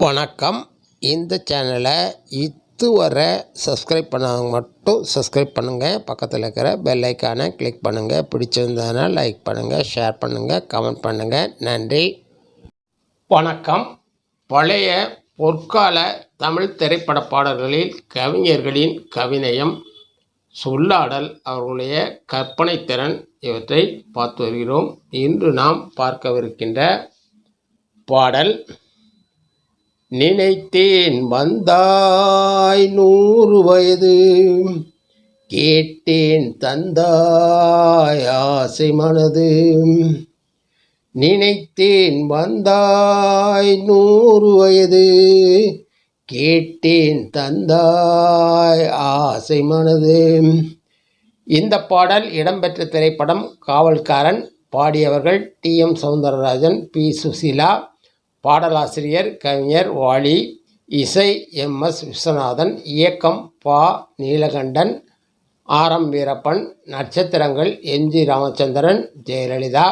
வணக்கம். இந்த சேனலை இதுவரை சப்ஸ்கிரைப் பண்ணாதவங்க மட்டும் சப்ஸ்கிரைப் பண்ணுங்கள். பக்கத்தில் இருக்கிற பெல் ஐக்கானை கிளிக் பண்ணுங்கள். பிடிச்சிருந்ததுன்னா லைக் பண்ணுங்கள், ஷேர் பண்ணுங்கள், கமெண்ட் பண்ணுங்கள். நன்றி. வணக்கம். பழைய பொற்கால தமிழ் திரைப்பட பாடல்களில் கவிஞர்களின் கவிநயம், சொல்லாடல், அவர்களுடைய கற்பனை திறன் இவற்றை பார்த்து வருகிறோம். இன்று நாம் பார்க்கவிருக்கின்ற பாடல் நினைத்தேன் வந்தாய் 100 வயது, கேட்டேன் தந்தாய் ஆசை மனது. நினைத்தேன் வந்தாய் 100 வயது, கேட்டேன் தந்தாய் ஆசை மனது. இந்த பாடல் இடம்பெற்ற திரைப்படம் காவல்காரன். பாடியவர்கள் டி.எம். சௌந்தரராஜன், பி. சுசீலா. பாடலாசிரியர் கவிஞர் வாலி. இசை எம்.எஸ். விஸ்வநாதன். இயக்கம் பா. நீலகண்டன், ஆர்.எம். வீரப்பன். நட்சத்திரங்கள் எம்.ஜி. ராமச்சந்திரன், ஜெயலலிதா.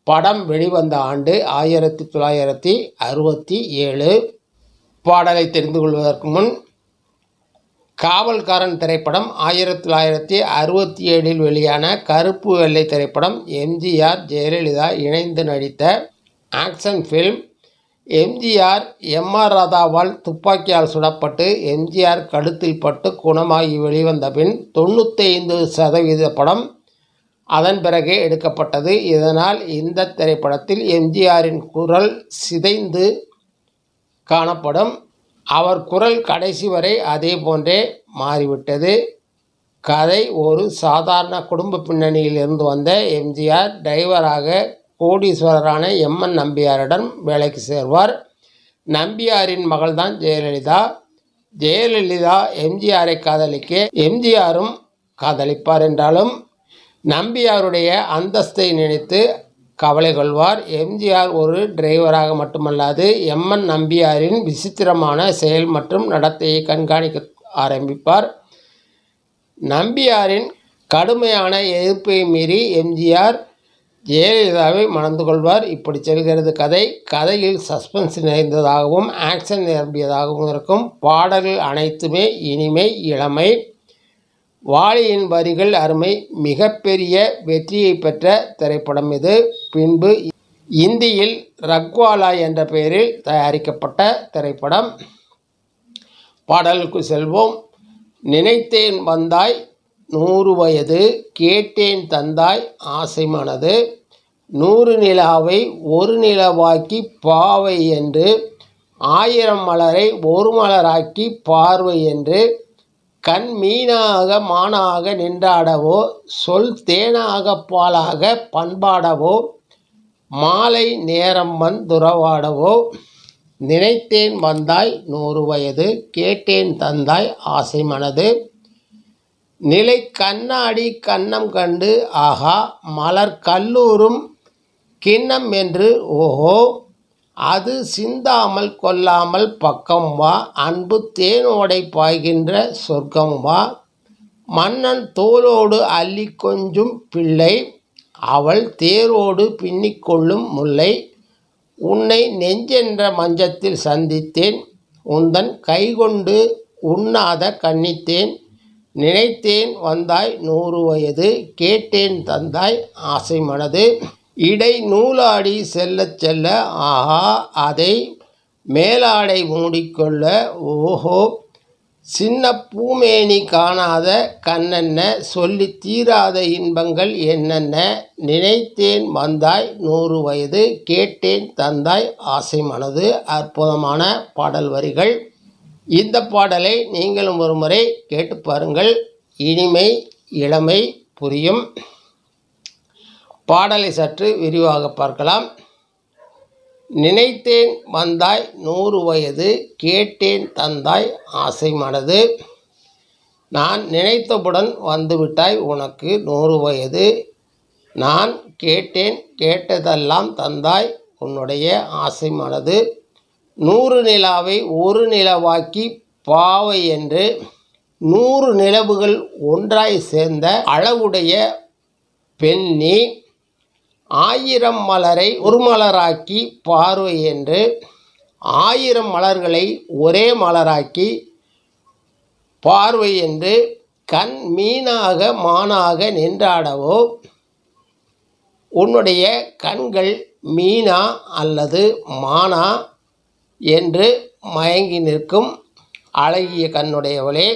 படம் வெளிவந்த ஆண்டு 1967. பாடலை தெரிந்து கொள்வதற்கு முன், காவல்காரன் திரைப்படம் 1967 வெளியான கருப்பு வெள்ளை திரைப்படம். எம்.ஜி.ஆர்., ஜெயலலிதா இணைந்து நடித்த ஆக்ஷன் ஃபில்ம். எம்.ஜி.ஆர். எம்.ஆர். ராதாவால் துப்பாக்கியால் சுடப்பட்டு எம்.ஜி.ஆர். கழுத்தில் பட்டு குணமாகி வெளிவந்த பின் 95% படம் அதன் பிறகே எடுக்கப்பட்டது. இதனால் இந்த திரைப்படத்தில் எம்.ஜி.ஆரின் குரல் சிதைந்து காணப்படும். அவர் குரல் கடைசி வரை அதே போன்றே மாறிவிட்டது. கதை: ஒரு சாதாரண குடும்ப பின்னணியில் இருந்து வந்த எம்.ஜி.ஆர். டிரைவராக கோடீஸ்வரரான எம்.என். நம்பியாரிடம் வேலைக்கு சேர்வார். நம்பியாரின் மகள்தான் ஜெயலலிதா. ஜெயலலிதா எம்.ஜி.ஆரை காதலிக்க எம்.ஜி.ஆரும் காதலிப்பார். என்றாலும் நம்பியாருடைய அந்தஸ்தை நினைத்து கவலை கொள்வார். எம்.ஜி.ஆர். ஒரு டிரைவராக மட்டுமல்லாது எம்.என். நம்பியாரின் விசித்திரமான செயல் மற்றும் நடத்தையை கண்காணிக்க ஆரம்பிப்பார். நம்பியாரின் கடுமையான எதிர்ப்பை மீறி எம்.ஜி.ஆர். ஜெயலலிதாவை மணந்து கொள்வார். இப்படி செல்கிறது கதை. கதையில் சஸ்பென்ஸ் நிறைந்ததாகவும் ஆக்ஷன் நிரம்பியதாகவும் இருக்கும். பாடல்கள் அனைத்துமே இனிமை, இளமை. வாலியின் வரிகள் அருமை. மிகப்பெரிய வெற்றியை பெற்ற திரைப்படம் இது. பின்பு இந்தியில் ரக்வாலா என்ற பெயரில் தயாரிக்கப்பட்ட திரைப்படம். பாடலுக்கு செல்வோம். நினைத்தேன் வந்தாய் 100 வயது, கேட்டேன் தந்தாய் ஆசை மனது. 100 நிலாவை 1 நிலவாக்கி பாவை என்று, 1000 மலரை 1 மலராக்கி பார்வை என்று, கண் மீனாக மானாக நின்றாடவோ, சொல் தேனாக பாலாக பண்பாடவோ, மாலை நேரம் வந்துறவாடவோ. நினைத்தேன் வந்தாய் 100 வயது, கேட்டேன் தந்தாய் ஆசை மனது. நிலை கண்ணாடி கன்னம் கண்டு ஆஹா, மலர் கல்லூரும் கிண்ணம் என்று ஓஹோ, அது சிந்தாமல் கொல்லாமல் பக்கம் வா, அன்பு தேனோடை பாய்கின்ற சொர்க்கம் வா. மன்னன் தோளோடு அள்ளி கொஞ்சும் பிள்ளை, அவள் தேரோடு பின்னிக்கொள்ளும் முல்லை. உன்னை நெஞ்சென்ற மஞ்சத்தில் சந்தித்தேன், உந்தன் கைகொண்டு உண்ணாத கன்னித்தேன். நினைத்தேன் வந்தாய் 100 வயது, கேட்டேன் தந்தாய் ஆசை மனது. இடை நூலாடி செல்ல செல்ல ஆஹா, அதை மேலாடை மூடிக்கொள்ள ஓஹோ, சின்ன பூமேனி காணாத கண்ணென்ன, சொல்லி தீராத இன்பங்கள் என்னென்ன. நினைத்தேன் வந்தாய் 100 வயது, கேட்டேன் தந்தாய் ஆசை மனது. அற்புதமான பாடல் வரிகள். இந்த பாடலை நீங்களும் ஒரு முறை கேட்டு பாருங்கள். இனிமை, இளமை புரியும். பாடலை சற்று விரிவாக பார்க்கலாம். நினைத்தேன் வந்தாய் 100 வயது, கேட்டேன் தந்தாய் ஆசை மனது. நான் நினைத்தவுடன் வந்துவிட்டாய் உனக்கு 100 வயது. நான் கேட்டேன், கேட்டதெல்லாம் தந்தாய் உன்னுடைய ஆசை மனது. 100 நிலாவை 1 நிலவாக்கி பாவை என்று, 100 நிலவுகள் ஒன்றாய் சேர்ந்த அளவுடைய பெண் நீ. 1000 மலரை 1 மலராக்கி பார்வை என்று, 1000 மலர்களை ஒரே மலராக்கி பார்வை என்று கண் மீனாக மானாக நின்றாடவோ, உன்னுடைய கண்கள் மீனா அல்லது மானா என்று மயங்கி நிற்கும் அழகிய கண்ணுடையவளே,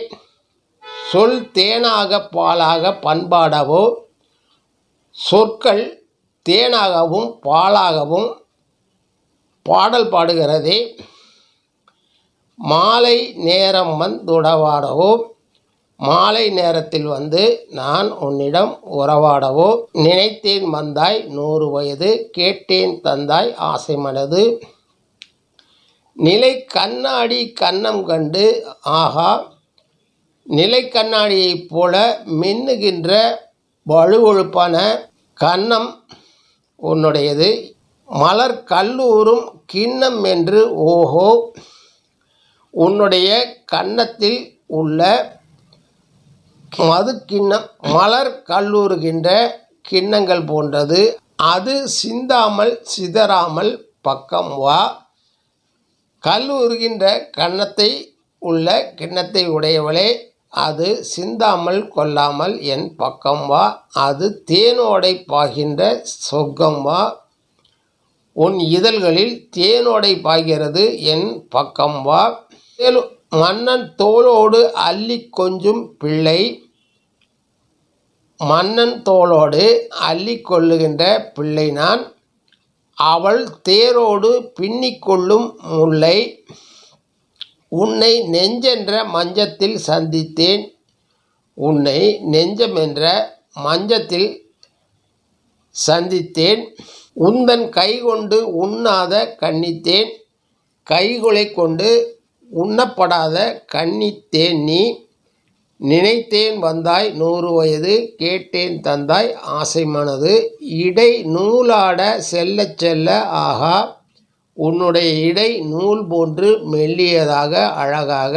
சொல் தேனாக பாலாக பண்பாடவோ, சொற்கள் தேனாகவும் பாலாகவும் பாடல் பாடுகிறதே, மாலை நேரம் வந்துடவாடவோ, மாலை நேரத்தில் வந்து நான் உன்னிடம் உறவாடவோ, நினைத்தேன் வந்தாய் 100 வயது, கேட்டேன் தந்தாய் ஆசை மனது, நிலை கண்ணாடி கன்னம் கண்டு ஆகா, நிலை கண்ணாடியைப் போல மின்னுகின்ற வழுவழுப்பான கன்னம் உன்னுடையது, மலர் கல்லூரும் கிண்ணம் என்று ஓஹோ, உன்னுடைய கன்னத்தில் உள்ள மது கிண்ணம் மலர் கல்லூறுகின்ற கிண்ணங்கள் போன்றது, அது சிந்தாமல் சிதறாமல் பக்கம் வா, கல்லூறுகின்ற கன்னத்தை உள்ள கிண்ணத்தை உடையவளே, அது சிந்தாமல் கொள்ளாமல் என் பக்கம் வா, அது தேனோடை பாய்கின்ற சொர்க்கம் வா, உன் இதழ்களில் தேனோடை பாய்கிறது என் பக்கம் வா, மன்னன் தோளோடு அள்ளி கொஞ்சும் பிள்ளை, மன்னன் தோளோடு அள்ளி கொள்ளுகின்ற பிள்ளை நான், அவள் தேரோடு பின்னிக்கொள்ளும் முல்லை, உன்னை நெஞ்சென்ற மஞ்சத்தில் சந்தித்தேன், உன்னை நெஞ்சமென்ற மஞ்சத்தில் சந்தித்தேன், உந்தன் கைகொண்டு உண்ணாத கன்னித்தேன், கைகளை கொண்டு உண்ணப்படாத கன்னித்தேன் நீ, நினைத்தேன் வந்தாய் 100 வயது, கேட்டேன் தந்தாய் ஆசை மனது, இடை நூலாட செல்ல செல்ல ஆகா, உன்னுடைய இடை நூல் போன்று மெல்லியதாக அழகாக,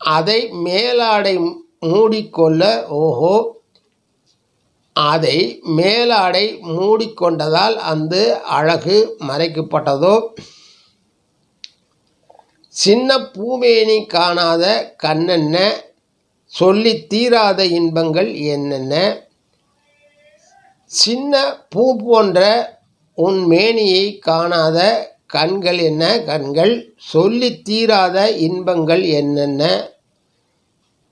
அதை மேலாடை மூடிக்கொள்ள ஓஹோ, அதை மேலாடை மூடிக்கொண்டதால் அந்த அழகு மறைக்கப்பட்டதோ, சின்ன பூமேனி காணாத கண்ணென்ன, சொல்லி தீராத இன்பங்கள் என்னென்ன, சின்ன பூ போன்ற உன் மேனியை காணாத கண்கள் என்ன கண்கள், சொல்லி தீராத இன்பங்கள் என்னென்ன,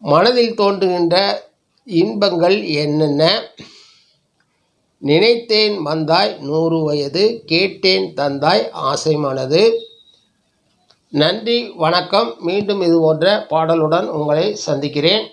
மனதில் தோன்றுகின்ற இன்பங்கள் என்னென்ன, நினைத்தேன் வந்தாய் 100 வயது, கேட்டேன் தந்தாய் ஆசை மனது. நன்றி, வணக்கம். மீண்டும் இது போன்ற பாடலுடன் உங்களை சந்திக்கிறேன்.